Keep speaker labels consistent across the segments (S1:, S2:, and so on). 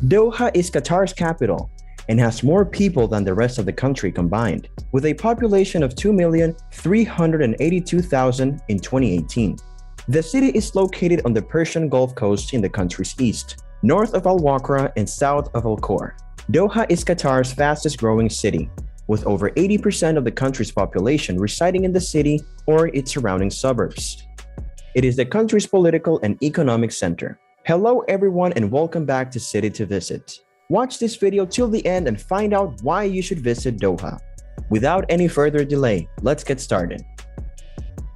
S1: Doha is Qatar's capital and has more people than the rest of the country combined, with a population of 2,382,000 in 2018. The city is located on the Persian Gulf Coast in the country's east, north of Al Waqra and south of Al Khor. Doha is Qatar's fastest growing city, with over 80% of the country's population residing in the city or its surrounding suburbs. It is the country's political and economic center. Hello everyone and welcome back to City to Visit. Watch this video till the end and find out why you should visit Doha. Without any further delay, let's get started.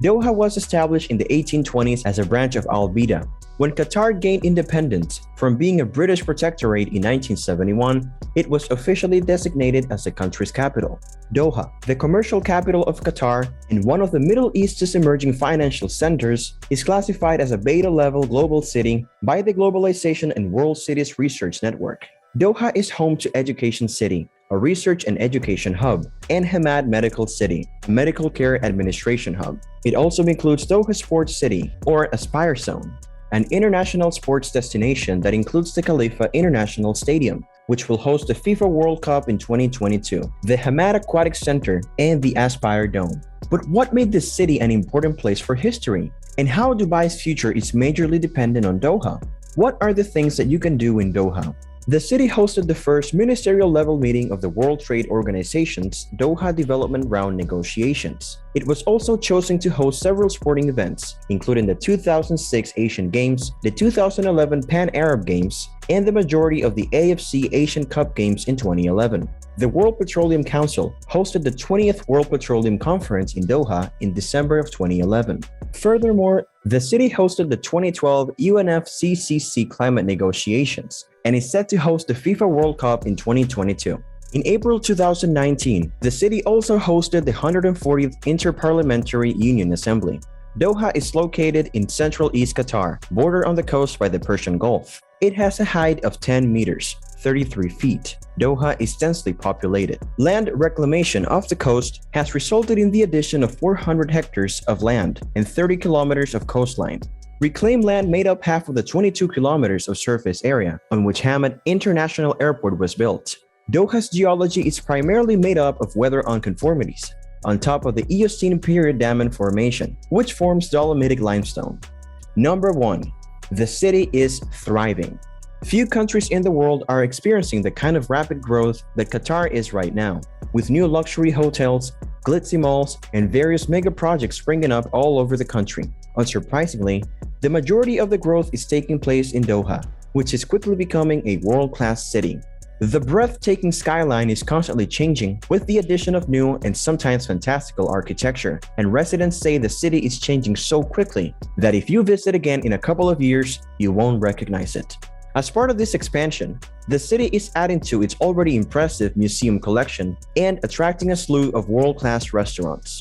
S1: Doha was established in the 1820s as a branch of Al Bida. When Qatar gained independence from being a British protectorate in 1971, it was officially designated as the country's capital. Doha, the commercial capital of Qatar and one of the Middle East's emerging financial centers, is classified as a beta-level global city by the Globalization and World Cities Research Network. Doha is home to Education City, a research and education hub, and Hamad Medical City, a medical care administration hub. It also includes Doha Sports City, or Aspire Zone, an international sports destination that includes the Khalifa International Stadium, which will host the FIFA World Cup in 2022, the Hamad Aquatic Center, and the Aspire Dome. But what made this city an important place for history? And how Dubai's future is majorly dependent on Doha? What are the things that you can do in Doha? The city hosted the first ministerial-level meeting of the World Trade Organization's Doha Development Round negotiations. It was also chosen to host several sporting events, including the 2006 Asian Games, the 2011 Pan-Arab Games, and the majority of the AFC Asian Cup Games in 2011. The World Petroleum Council hosted the 20th World Petroleum Conference in Doha in December of 2011. Furthermore, the city hosted the 2012 UNFCCC climate negotiations and is set to host the FIFA World Cup in 2022. In April 2019, the city also hosted the 140th Inter-Parliamentary Union Assembly. Doha is located in central East Qatar, bordered on the coast by the Persian Gulf. It has a height of 10 meters, 33 feet. Doha is densely populated. Land reclamation off the coast has resulted in the addition of 400 hectares of land and 30 kilometers of coastline. Reclaimed land made up half of the 22 kilometers of surface area on which Hamad International Airport was built. Doha's geology is primarily made up of weather unconformities, on top of the Eocene period diamond formation, which forms dolomitic limestone. Number 1. The city is thriving. Few countries in the world are experiencing the kind of rapid growth that Qatar is right now, with new luxury hotels, glitzy malls, and various mega projects springing up all over the country. Unsurprisingly, the majority of the growth is taking place in Doha, which is quickly becoming a world-class city. The breathtaking skyline is constantly changing with the addition of new and sometimes fantastical architecture, and residents say the city is changing so quickly that if you visit again in a couple of years, you won't recognize it. As part of this expansion, the city is adding to its already impressive museum collection and attracting a slew of world-class restaurants.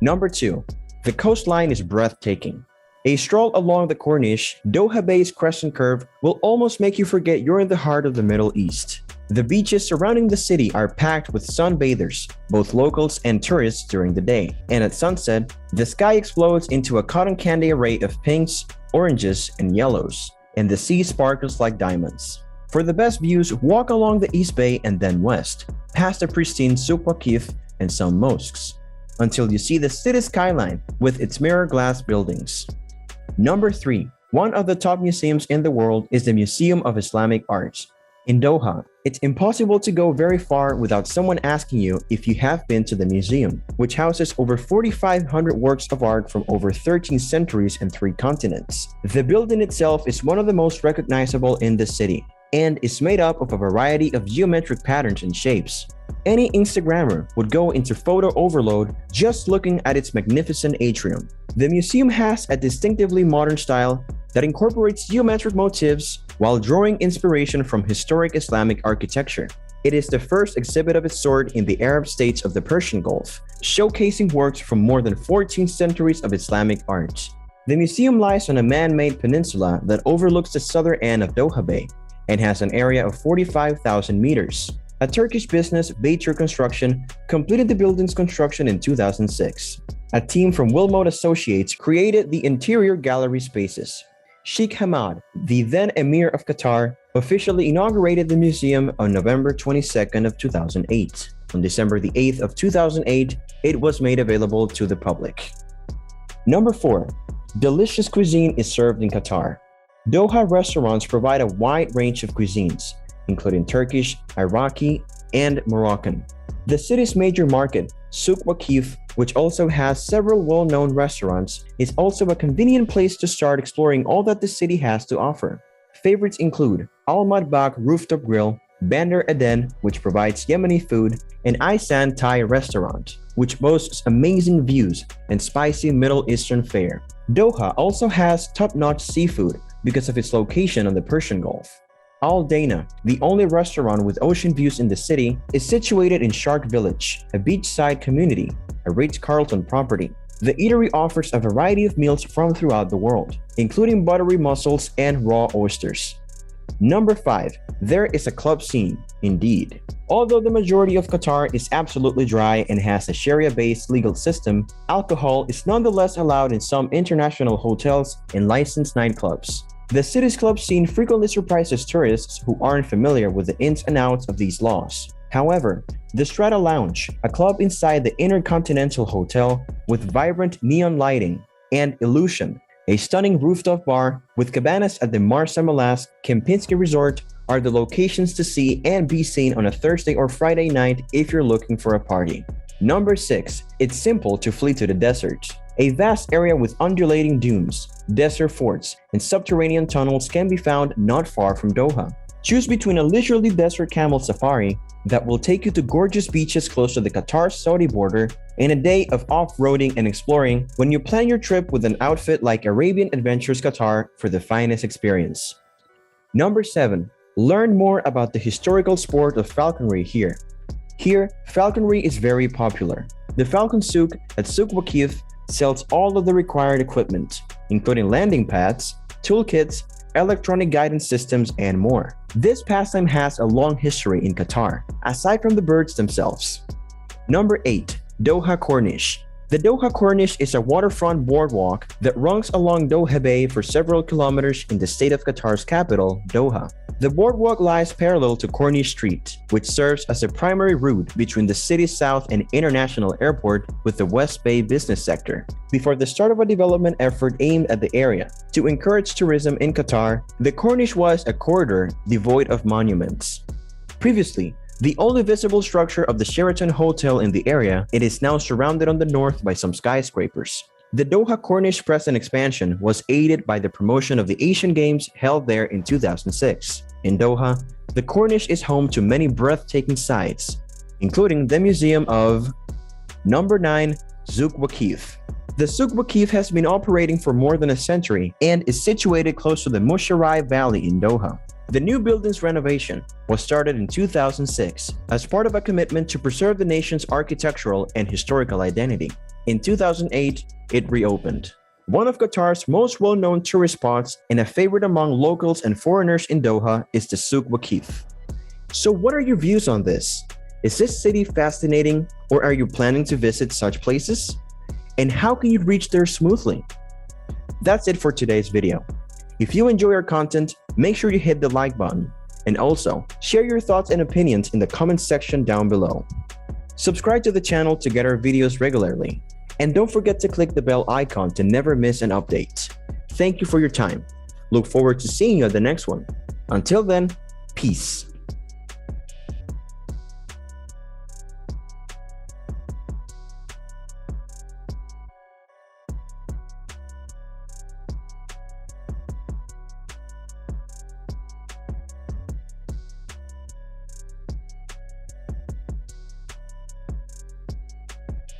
S1: Number 2. The coastline is breathtaking. A stroll along the Corniche, Doha Bay's crescent curve will almost make you forget you're in the heart of the Middle East. The beaches surrounding the city are packed with sunbathers, both locals and tourists during the day, and at sunset, the sky explodes into a cotton candy array of pinks, oranges, and yellows, and the sea sparkles like diamonds. For the best views, walk along the East Bay and then west, past the pristine Souq Waqif and some mosques, until you see the city skyline with its mirror glass buildings. Number 3. One of the top museums in the world is the Museum of Islamic Art. In Doha, it's impossible to go very far without someone asking you if you have been to the museum, which houses over 4,500 works of art from over 13 centuries and 3 continents. The building itself is one of the most recognizable in the city and is made up of a variety of geometric patterns and shapes. Any Instagrammer would go into photo overload just looking at its magnificent atrium. The museum has a distinctively modern style that incorporates geometric motifs while drawing inspiration from historic Islamic architecture. It is the first exhibit of its sort in the Arab states of the Persian Gulf, showcasing works from more than 14 centuries of Islamic art. The museum lies on a man-made peninsula that overlooks the southern end of Doha Bay and has an area of 45,000 meters. A Turkish business, Baytur Construction, completed the building's construction in 2006. A team from Wilmot Associates created the interior gallery spaces. Sheikh Hamad, the then Emir of Qatar, officially inaugurated the museum on November 22nd of 2008. On December the 8th of 2008, it was made available to the public. Number 4. Delicious cuisine is served in Qatar. Doha restaurants provide a wide range of cuisines, including Turkish, Iraqi, and Moroccan. The city's major market, Souq Waqif, which also has several well-known restaurants, is also a convenient place to start exploring all that the city has to offer. Favorites include Al Madbak Rooftop Grill, Bandar Eden, which provides Yemeni food, and Isan Thai Restaurant, which boasts amazing views and spicy Middle Eastern fare. Doha also has top-notch seafood because of its location on the Persian Gulf. Al Dana, the only restaurant with ocean views in the city, is situated in Shark Village, a beachside community, a Ritz-Carlton property. The eatery offers a variety of meals from throughout the world, including buttery mussels and raw oysters. Number 5. There is a club scene, indeed. Although the majority of Qatar is absolutely dry and has a Sharia-based legal system, alcohol is nonetheless allowed in some international hotels and licensed nightclubs. The city's club scene frequently surprises tourists who aren't familiar with the ins and outs of these laws. However, the Strata Lounge, a club inside the Intercontinental Hotel with vibrant neon lighting, and Illusion, a stunning rooftop bar with cabanas at the Marsa Malas Kempinski Resort, are the locations to see and be seen on a Thursday or Friday night if you're looking for a party. Number 6. It's simple to flee to the desert. A vast area with undulating dunes, desert forts, and subterranean tunnels can be found not far from Doha. Choose between a leisurely desert camel safari that will take you to gorgeous beaches close to the Qatar-Saudi border and a day of off-roading and exploring when you plan your trip with an outfit like Arabian Adventures Qatar for the finest experience. Number 7. Learn more about the historical sport of falconry here. Here, falconry is very popular. The Falcon Souq at Souq Waqif sells all of the required equipment, including landing pads, toolkits, electronic guidance systems, and more. This pastime has a long history in Qatar, aside from the birds themselves. Number 8. Doha Corniche. The Doha Corniche is a waterfront boardwalk that runs along Doha Bay for several kilometers in the state of Qatar's capital, Doha. The boardwalk lies parallel to Corniche Street, which serves as a primary route between the city's south and international airport with the West Bay business sector. Before the start of a development effort aimed at the area to encourage tourism in Qatar, the Corniche was a corridor devoid of monuments. Previously, the only visible structure of the Sheraton Hotel in the area, it is now surrounded on the north by some skyscrapers. The Doha Corniche present expansion was aided by the promotion of the Asian Games held there in 2006. In Doha, the Corniche is home to many breathtaking sights, including the Museum of Number 9. Souq Waqif. The Souq Waqif has been operating for more than a century and is situated close to the Musharai Valley in Doha. The new building's renovation was started in 2006 as part of a commitment to preserve the nation's architectural and historical identity. In 2008, it reopened. One of Qatar's most well-known tourist spots and a favorite among locals and foreigners in Doha is the Souq Waqif. So what are your views on this? Is this city fascinating, or are you planning to visit such places? And how can you reach there smoothly? That's it for today's video. If you enjoy our content, make sure you hit the like button, and also share your thoughts and opinions in the comments section down below. Subscribe to the channel to get our videos regularly, and don't forget to click the bell icon to never miss an update. Thank you for your time. Look forward to seeing you at the next one. Until then, peace.